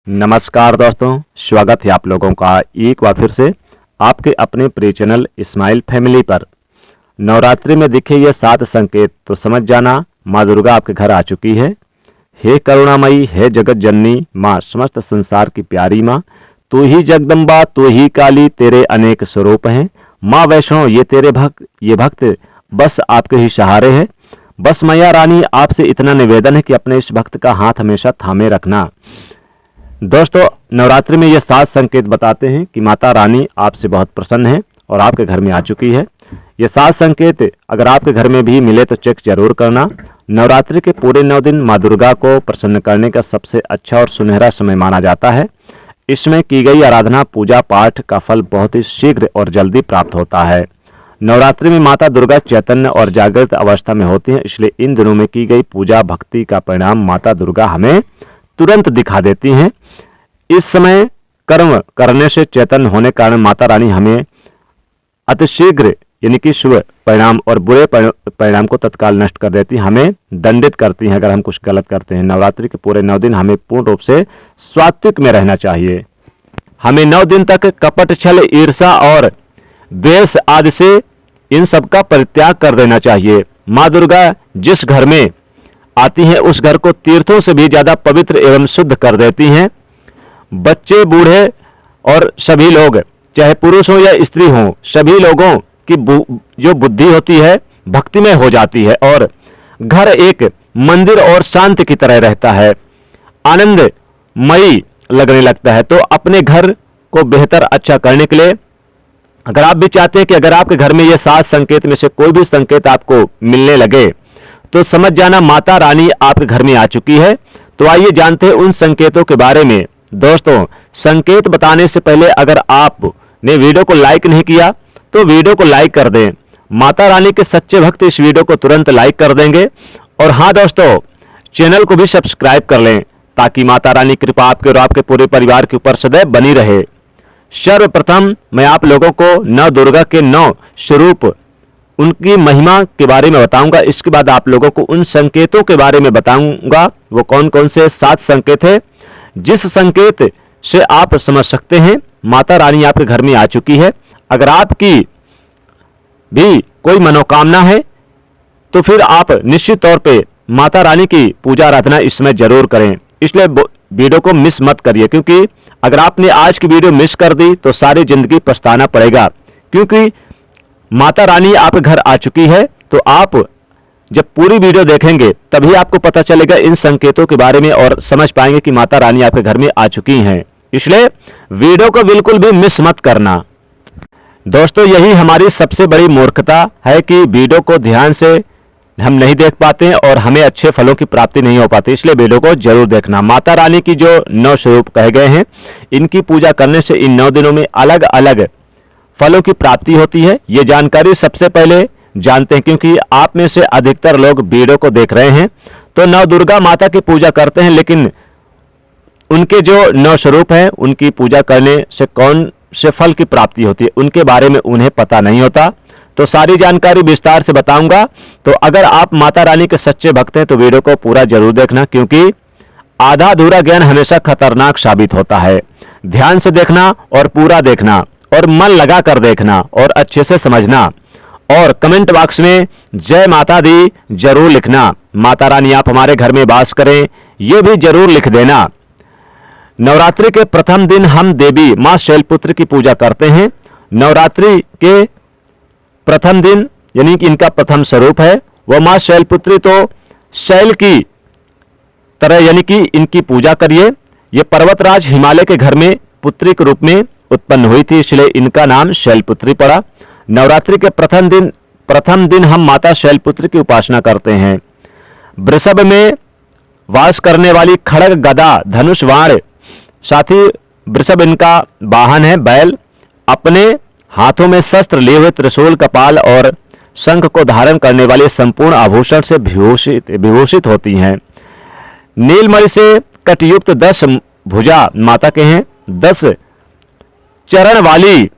नमस्कार दोस्तों, स्वागत है आप लोगों का एक बार फिर से आपके अपने प्रिय चैनल स्माइल फैमिली पर। नवरात्रि में दिखे ये 7 संकेत तो समझ जाना माँ दुर्गा आपके घर आ चुकी है। हे करुणामयी, हे जगत जननी माँ, समस्त संसार की प्यारी माँ, तू ही जगदम्बा, तू ही काली, तेरे अनेक स्वरूप हैं। माँ वैष्णो, ये भक्त बस आपके ही सहारे हैं। बस मैया रानी, आपसे इतना निवेदन है कि अपने इस भक्त का हाथ हमेशा थामे रखना। दोस्तों, नवरात्रि में ये 7 संकेत बताते हैं कि माता रानी आपसे बहुत प्रसन्न है और आपके घर में आ चुकी है। ये 7 संकेत अगर आपके घर में भी मिले तो चेक जरूर करना। नवरात्रि के पूरे 9 दिन माँ दुर्गा को प्रसन्न करने का सबसे अच्छा और सुनहरा समय माना जाता है। इसमें की गई आराधना, पूजा पाठ का फल बहुत ही शीघ्र और जल्दी प्राप्त होता है। नवरात्रि में माता दुर्गा चैतन्य और जागृत अवस्था में होती हैं, इसलिए इन दिनों में की गई पूजा भक्ति का परिणाम माता दुर्गा हमें तुरंत दिखा देती हैं। इस समय कर्म करने से चैतन्य होने के कारण माता रानी हमें अतिशीघ्र यानी कि शुभ परिणाम और बुरे परिणाम को तत्काल नष्ट कर देती हैं, हमें दंडित करती हैं अगर हम कुछ गलत करते हैं। नवरात्रि के पूरे 9 दिन हमें पूर्ण रूप से सात्विक में रहना चाहिए। हमें 9 दिन तक कपट, छल, ईर्ष्या और द्वेष आदि से इन सब का परित्याग कर देना चाहिए। माँ दुर्गा जिस घर में आती हैं उस घर को तीर्थों से भी ज्यादा पवित्र एवं शुद्ध कर देती हैं। बच्चे, बूढ़े और सभी लोग, चाहे पुरुष हो या स्त्री हो, सभी लोगों की जो बुद्धि होती है भक्तिमय हो जाती है और घर एक मंदिर और शांति की तरह रहता है, आनंदमयी लगने लगता है। तो अपने घर को बेहतर अच्छा करने के लिए अगर आप भी चाहते हैं कि अगर आपके घर में ये 7 संकेत में से कोई भी संकेत आपको मिलने लगे तो समझ जाना माता रानी आपके घर में आ चुकी है। तो आइए जानते हैं उन संकेतों के बारे में। दोस्तों, संकेत बताने से पहले अगर आपने वीडियो को लाइक नहीं किया तो वीडियो को लाइक कर दें। माता रानी के सच्चे भक्त इस वीडियो को तुरंत लाइक कर देंगे। और हाँ दोस्तों, चैनल को भी सब्सक्राइब कर लें ताकि माता रानी की कृपा आपके और आपके पूरे परिवार के ऊपर सदैव बनी रहे। सर्वप्रथम मैं आप लोगों को नौ दुर्गा के 9 स्वरूप, उनकी महिमा के बारे में बताऊंगा। इसके बाद आप लोगों को उन संकेतों के बारे में बताऊंगा वो कौन कौन से 7 संकेत है जिस संकेत से आप समझ सकते हैं माता रानी आपके घर में आ चुकी है। अगर आपकी भी कोई मनोकामना है तो फिर आप निश्चित तौर पे माता रानी की पूजा आराधना इसमें जरूर करें। इसलिए वीडियो को मिस मत करिए, क्योंकि अगर आपने आज की वीडियो मिस कर दी तो सारी जिंदगी पछताना पड़ेगा। क्योंकि माता रानी आपके घर आ चुकी है तो आप जब पूरी वीडियो देखेंगे तभी आपको पता चलेगा इन संकेतों के बारे में और समझ पाएंगे कि माता रानी आपके घर में आ चुकी हैं। इसलिए वीडियो को बिल्कुल भी मिस मत करना। दोस्तों, यही हमारी सबसे बड़ी मूर्खता है कि वीडियो को ध्यान से हम नहीं देख पाते हैं और हमें अच्छे फलों की प्राप्ति नहीं हो पाती। इसलिए वीडियो को जरूर देखना। माता रानी की जो 9 स्वरूप कहे गए हैं, इनकी पूजा करने से इन 9 दिनों में अलग अलग फलों की प्राप्ति होती है। ये जानकारी सबसे पहले जानते हैं, क्योंकि आप में से अधिकतर लोग वीडियो को देख रहे हैं तो नव दुर्गा माता की पूजा करते हैं, लेकिन उनके जो 9 स्वरूप हैं उनकी पूजा करने से कौन से फल की प्राप्ति होती है उनके बारे में उन्हें पता नहीं होता। तो सारी जानकारी विस्तार से बताऊंगा। तो अगर आप माता रानी के सच्चे भक्त हैं तो वीडियो को पूरा जरूर देखना, क्योंकि आधा अधूरा ज्ञान हमेशा खतरनाक साबित होता है। ध्यान से देखना और पूरा देखना और मन लगा कर देखना और अच्छे से समझना। और कमेंट बॉक्स में जय माता दी जरूर लिखना। माता रानी आप हमारे घर में वास करें, यह भी जरूर लिख देना। नवरात्रि के प्रथम दिन हम देवी मां शैलपुत्री की पूजा करते हैं। नवरात्रि के प्रथम दिन यानी कि इनका प्रथम स्वरूप है वह मां शैलपुत्री, तो शैल की तरह यानी कि इनकी पूजा करिए। ये पर्वतराज हिमालय के घर में पुत्री के रूप में उत्पन्न हुई थी, इसलिए इनका नाम शैलपुत्री पड़ा। नवरात्रि के प्रथम दिन हम माता शैलपुत्री की उपासना करते हैं। वृषभ में वास करने वाली खड़ग, गदा, धनुष, बाण, साथ ही वृषभ इनका वाहन है बैल। अपने हाथों में शस्त्र लिए हुए त्रिशूल, कपाल और शंख को धारण करने वाले संपूर्ण आभूषण से विभूषित होती हैं। नीलमणि से कटयुक्त 10 भुजा माता के हैं। 10 चरण वाली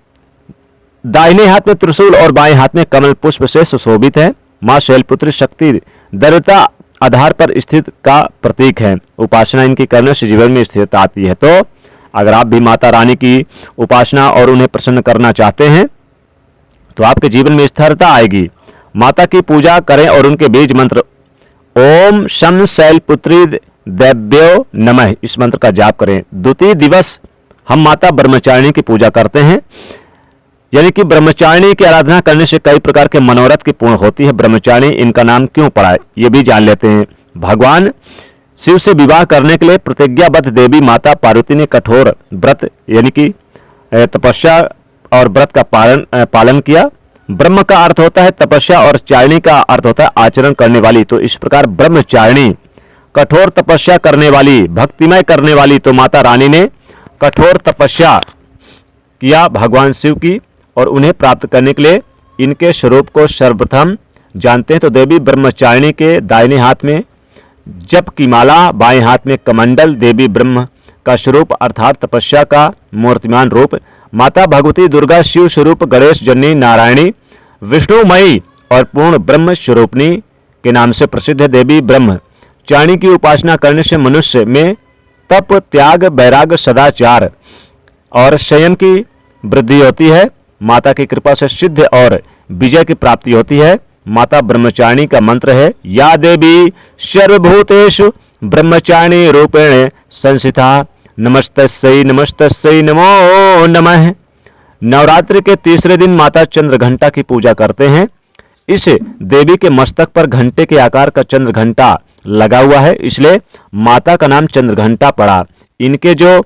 दाहिने हाथ में त्रिशूल और बाएं हाथ में कमल पुष्प से सुशोभित है। मां शैलपुत्री शक्ति, दरिद्रता, आधार पर स्थित का प्रतीक है। उपासना इनकी करने से जीवन में स्थिरता आती है। तो अगर आप भी माता रानी की उपासना और उन्हें प्रसन्न करना चाहते हैं तो आपके जीवन में स्थिरता आएगी। माता की पूजा करें और उनके बीज मंत्र ओम शम शैलपुत्री देव्यो नमः इस मंत्र का जाप करें। द्वितीय दिवस हम माता ब्रह्मचारिणी की पूजा करते हैं, यानी कि ब्रह्मचारिणी की आराधना करने से कई प्रकार के मनोरथ की पूर्ण होती है। ब्रह्मचारिणी इनका नाम क्यों पड़ा है ये भी जान लेते हैं। भगवान शिव से विवाह करने के लिए प्रतिज्ञाबद्ध देवी माता पार्वती ने कठोर व्रत यानी कि तपस्या और व्रत का पालन किया। ब्रह्म का अर्थ होता है तपस्या और चारिणी का अर्थ होता है आचरण करने वाली। तो इस प्रकार ब्रह्मचारिणी कठोर तपस्या करने वाली, भक्तिमय करने वाली। तो माता रानी ने कठोर तपस्या किया भगवान शिव की और उन्हें प्राप्त करने के लिए इनके स्वरूप को सर्वप्रथम जानते हैं। तो देवी ब्रह्मचारिणी के दाहिने हाथ में जप की माला, बाएं हाथ में कमंडल, देवी ब्रह्म का स्वरूप अर्थात तपस्या का मूर्तिमान रूप। माता भगवती दुर्गा शिव स्वरूप, गणेश जननी, नारायणी, विष्णुमयी और पूर्ण ब्रह्म स्वरूपनी के नाम से प्रसिद्ध है। देवी ब्रह्मचारिणी की उपासना करने से मनुष्य में तप, त्याग, वैराग्य, सदाचार और संयम की वृद्धि होती है। माता की कृपा से सिद्ध और विजय की प्राप्ति होती है। माता ब्रह्मचारिणी का मंत्र है या देवी सर्वभूतेषु ब्रह्मचारिणी रूपेण संस्थिता नमस्तस्यै नमस्तस्यै नमो नमः। नवरात्रि के तीसरे दिन माता चंद्र घंटा की पूजा करते हैं। इस देवी के मस्तक पर घंटे के आकार का चंद्र घंटा लगा हुआ है, इसलिए माता का नाम चंद्र घंटा पड़ा। इनके जो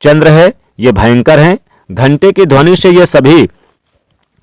चंद्र है ये भयंकर हैं। घंटे की ध्वनि से ये सभी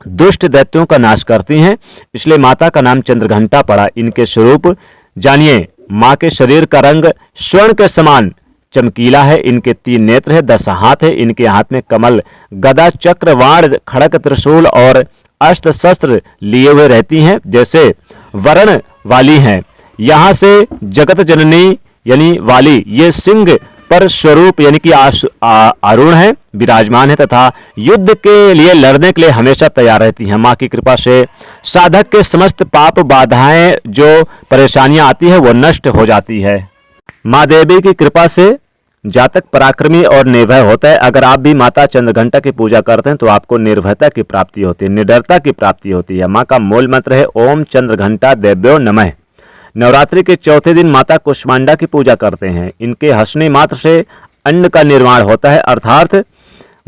दुष्ट दैत्यों का नाश करती हैं, इसलिए माता का नाम चंद्र घंटा पड़ा। इनके स्वरूप जानिए। माँ के शरीर का रंग स्वर्ण के समान चमकीला है। इनके 3 नेत्र है, 10 हाथ है। इनके हाथ में कमल, गदा, चक्र, वाण, खड़ग, त्रिशूल और अस्त्र शस्त्र लिए हुए रहती हैं, जैसे वर्ण वाली हैं। यहाँ से जगत जननी यानी वाली ये सिंह पर स्वरूप यानी कि अरुण है, विराजमान है तथा युद्ध के लिए लड़ने के लिए हमेशा तैयार रहती हैं। माँ की कृपा से साधक के समस्त पाप बाधाएं जो परेशानियां आती है वो नष्ट हो जाती है। माँ देवी की कृपा से जातक पराक्रमी और निर्भय होता है। अगर आप भी माता चंद्रघंटा की पूजा करते हैं तो आपको निर्भयता की प्राप्ति होती है, निडरता की प्राप्ति होती है। माँ का मूल मंत्र है ओम चंद्रघंटा देव्यो नमः। नवरात्रि के चौथे दिन माता कुष्मांडा की पूजा करते हैं। इनके हंसने मात्र से अन्न का निर्माण होता है, अर्थात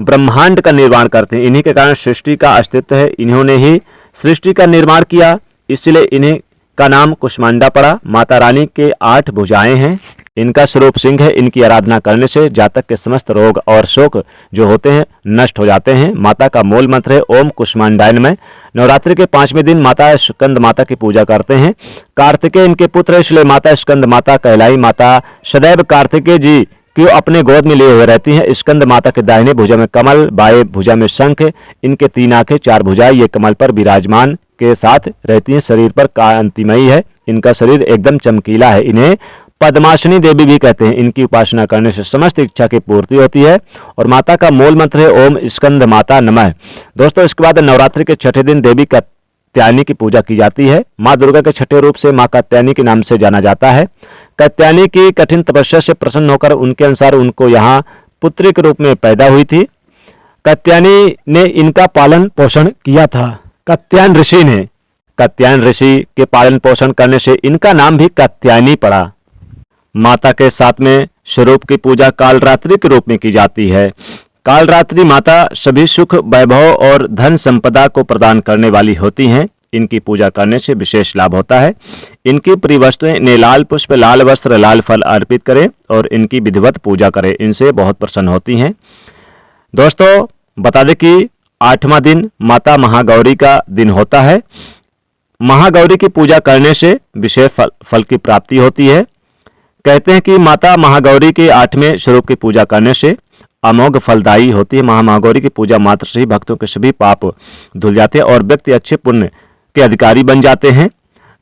ब्रह्मांड का निर्माण करते हैं। इन्हीं के कारण सृष्टि का अस्तित्व है। इन्होंने ही सृष्टि का निर्माण किया, इसलिए इन्हें का नाम कुष्मांडा पड़ा। माता रानी के 8 भुजाएं हैं। इनका स्वरूप सिंह है। इनकी आराधना करने से जातक के समस्त रोग और शोक जो होते हैं नष्ट हो जाते हैं। माता का मूल मंत्र है ओम कुष्मांडाय नमः। नवरात्रि के 5वें दिन माता स्कंद माता की पूजा करते हैं। कार्तिकेय इनके पुत्र है, इसलिए माता स्कंद माता कहलाई। माता सदैव कार्तिकेय जी को अपने गोद में लिए हुए रहती हैं। स्कंद माता के दाहिने भुजा में कमल, बाएं भुजा में शंख, इनके 3 आंखें, 4 भुजाएं, ये कमल पर विराजमान के साथ रहती हैं। शरीर पर कांतिमयी है। इनका शरीर एकदम चमकीला है। इन्हें पद्माशिनी देवी भी कहते हैं। इनकी उपासना करने से समस्त इच्छा की पूर्ति होती है। और माता का मूल मंत्र है ओम स्कंद माता नमः। दोस्तों, इसके बाद नवरात्रि के 6ठे दिन देवी कात्यायनी की पूजा की जाती है। माँ दुर्गा के 6ठे रूप से माँ कात्यायनी के नाम से जाना जाता है। कात्यायनी की कठिन तपस्या से प्रसन्न होकर उनके अनुसार उनको यहाँ पुत्री के रूप में पैदा हुई थी। कात्यायनी ने इनका पालन पोषण किया था। कात्यायन ऋषि ने कात्यायन ऋषि के पालन पोषण करने से इनका नाम भी कात्यायनी पड़ा। माता के 7वें स्वरूप की पूजा कालरात्रि के रूप में की जाती है। कालरात्रि माता सभी सुख, वैभव और धन संपदा को प्रदान करने वाली होती हैं। इनकी पूजा करने से विशेष लाभ होता है। इनकी प्रिय वस्तुएं ने लाल पुष्प, लाल वस्त्र, लाल फल अर्पित करें और इनकी विधिवत पूजा करें। इनसे बहुत प्रसन्न होती हैं। दोस्तों, बता दें कि 8वां दिन माता महागौरी का दिन होता है। महागौरी की पूजा करने से विशेष फल की प्राप्ति होती है। कहते हैं कि माता महागौरी के 8वें स्वरूप की पूजा करने से अमोघ फलदायी होती है। महागौरी की पूजा मात्र से ही भक्तों के सभी पाप धुल जाते हैं और व्यक्ति अच्छे पुण्य के अधिकारी बन जाते हैं।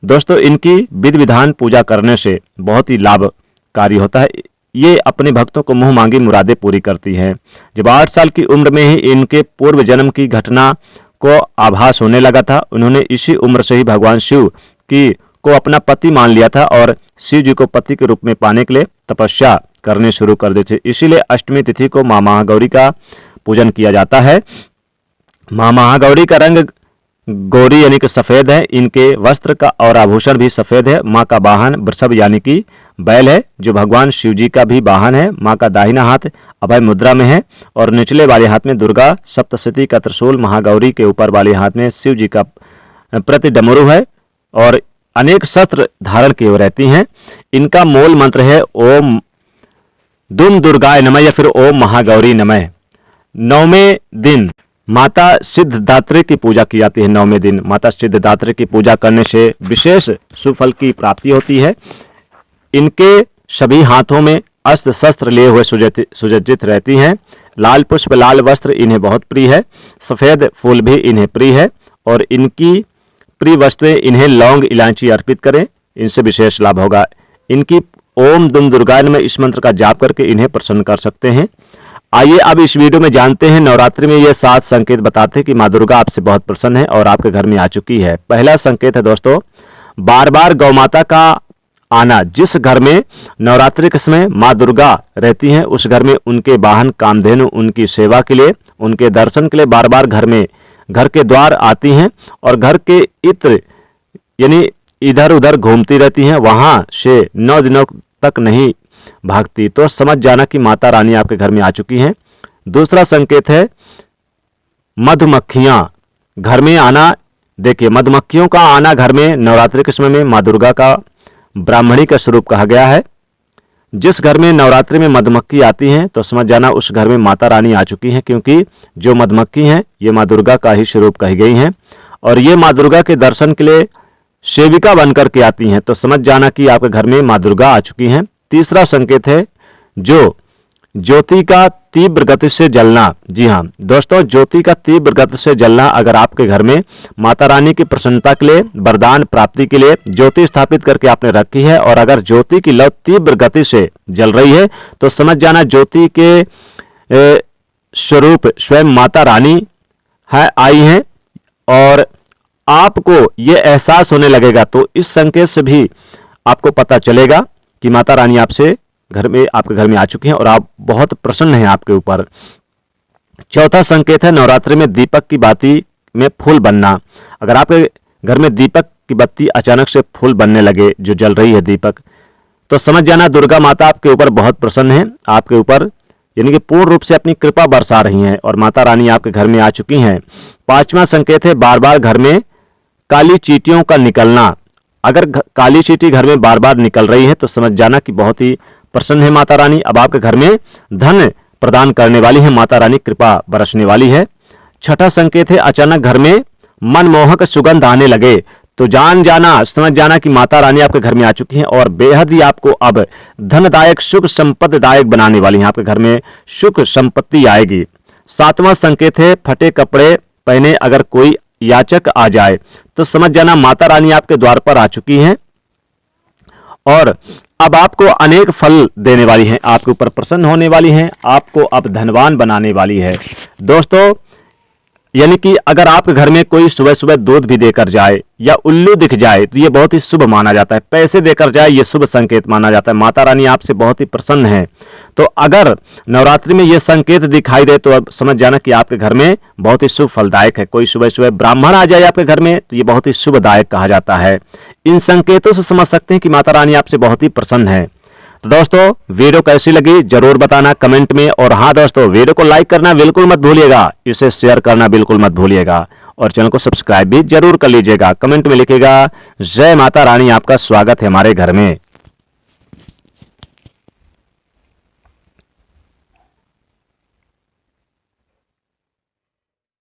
दोस्तों, इनकी विधि विधान पूजा करने से बहुत ही लाभकारी होता है। ये अपने भक्तों को मुंह मांगी मुरादें पूरी करती है। जब 8 साल की उम्र में ही इनके पूर्व जन्म की घटना को आभास होने लगा था। उन्होंने इसी उम्र से ही भगवान शिव की को अपना पति मान लिया था और शिव जी को पति के रूप में पाने के लिए तपस्या करने शुरू कर दी थी। इसीलिए अष्टमी तिथि को मां महागौरी का पूजन किया जाता है। मां महागौरी का रंग गौरी यानी कि सफेद है। इनके वस्त्र का और आभूषण भी सफेद है। मां का वाहन वृषभ यानी कि बैल है, जो भगवान शिव जी का भी वाहन है। मां का दाहिना हाथ अभय मुद्रा में है और निचले वाले हाथ में दुर्गा सप्तशती का त्रिशूल, महागौरी के ऊपर वाले हाथ में शिव जी का प्रति डमरू है और अनेक शस्त्र धारण किए रहती हैं। इनका मूल मंत्र है ओम दुम दुर्गाय नमः या फिर ओम महागौरी नमः। 9वें दिन माता सिद्धदात्री की पूजा की जाती है। 9वें दिन माता सिद्धदात्री की पूजा करने से विशेष सुफल की प्राप्ति होती है। इनके सभी हाथों में अस्त्र शस्त्र लिए हुए सुसज्जित रहती हैं। लाल पुष्प लाल वस्त्र इन्हें बहुत प्रिय है। सफेद फूल भी इन्हें प्रिय है और इनकी प्रिय वस्तुएं इन्हें लौंग इलायची अर्पित करें, इनसे विशेष लाभ होगा। इनकी ओम दुम दुर्गाय नमः इस मंत्र का जाप करके इन्हें प्रसन्न कर सकते हैं। आइए अब इस वीडियो में जानते हैं नवरात्रि में ये 7 संकेत बताते हैं कि मां दुर्गा आपसे बहुत प्रसन्न है और आपके घर में आ चुकी है। पहला संकेत है दोस्तों, बार बार गौ माता का आना। जिस घर में नवरात्रि के समय मां दुर्गा रहती हैं उस घर में उनके वाहन कामधेनु उनकी सेवा के लिए, उनके दर्शन के लिए बार बार घर के द्वार आती हैं और घर के इत्र यानी इधर उधर घूमती रहती हैं, वहां से 9 दिनों तक नहीं भागती। तो समझ जाना कि माता रानी आपके घर में आ चुकी हैं। दूसरा संकेत है मधुमक्खियां घर में आना। देखिए, मधुमक्खियों का आना घर में नवरात्रि के समय में मां दुर्गा का ब्राह्मणी का स्वरूप कहा गया है। जिस घर में नवरात्रि में मधुमक्खी आती हैं तो समझ जाना उस घर में माता रानी आ चुकी हैं, क्योंकि जो मधुमक्खी हैं ये मां दुर्गा का ही स्वरूप कही गई हैं और ये मां दुर्गा के दर्शन के लिए सेविका बनकर के आती हैं। तो समझ जाना कि आपके घर में मां दुर्गा आ चुकी हैं। तीसरा संकेत है जो ज्योति का तीव्र गति से जलना। जी हाँ दोस्तों, ज्योति का तीव्र गति से जलना अगर आपके घर में माता रानी की प्रसन्नता के लिए, वरदान प्राप्ति के लिए ज्योति स्थापित करके आपने रखी है और अगर ज्योति की लौ तीव्र गति से जल रही है तो समझ जाना ज्योति के स्वरूप स्वयं माता रानी है आई हैं और आपको ये एहसास होने लगेगा। तो इस संकेत से भी आपको पता चलेगा कि माता रानी आपके घर में आ चुकी हैं और आप बहुत प्रसन्न हैं आपके ऊपर। चौथा संकेत है नवरात्रि में दीपक की बाती में फूल बनना। अगर आपके घर में दीपक की बत्ती अचानक से फूल बनने लगे, जो जल रही है दीपक, तो समझ जाना दुर्गा माता आपके ऊपर बहुत प्रसन्न है, आपके ऊपर यानी कि पूर्ण रूप से अपनी कृपा बरसा रही हैं और माता रानी आपके घर में आ चुकी हैं। पांचवा संकेत है बार बार घर में काली चींटियों का निकलना। अगर काली चींटी घर में बार बार निकल रही है तो समझ जाना कि बहुत ही प्रसन्न है माता रानी, अब आपके घर में धन प्रदान करने वाली है माता रानी, कृपा बरसने वाली है। छठा संकेत है अचानक घर में मनमोहक सुगंध आने लगे, तो समझ जाना कि माता रानी आपके घर में आ चुकी हैं और बेहद ही आपको अब धनदायक सुख संपत्तिदायक बनाने वाली हैं। आपके घर में सुख संपत्ति आएगी। सातवां संकेत है फटे कपड़े पहने अगर कोई याचक आ जाए तो समझ जाना माता रानी आपके द्वार पर आ चुकी हैं और अब आपको अनेक फल देने वाली हैं, आपके ऊपर प्रसन्न होने वाली हैं, आपको अब धनवान बनाने वाली है। दोस्तों, यानी कि अगर आपके घर में कोई सुबह सुबह दूध भी देकर जाए या उल्लू दिख जाए तो ये बहुत ही शुभ माना जाता है। पैसे देकर जाए ये शुभ संकेत माना जाता है। माता रानी आपसे बहुत ही प्रसन्न है। तो अगर नवरात्रि में ये संकेत दिखाई दे तो अब समझ जाना कि आपके घर में बहुत ही शुभ फलदायक है। कोई सुबह सुबह ब्राह्मण आ जाए आपके घर में तो ये बहुत ही शुभदायक कहा जाता है। इन संकेतों से समझ सकते हैं कि माता रानी आपसे बहुत ही प्रसन्न है। तो दोस्तों, वीडियो कैसी लगी जरूर बताना कमेंट में और हाँ दोस्तों, वीडियो को लाइक करना बिल्कुल मत भूलिएगा, इसे शेयर करना बिल्कुल मत भूलिएगा और चैनल को सब्सक्राइब भी जरूर कर लीजिएगा। कमेंट में लिखिएगा जय माता रानी, आपका स्वागत है हमारे घर में।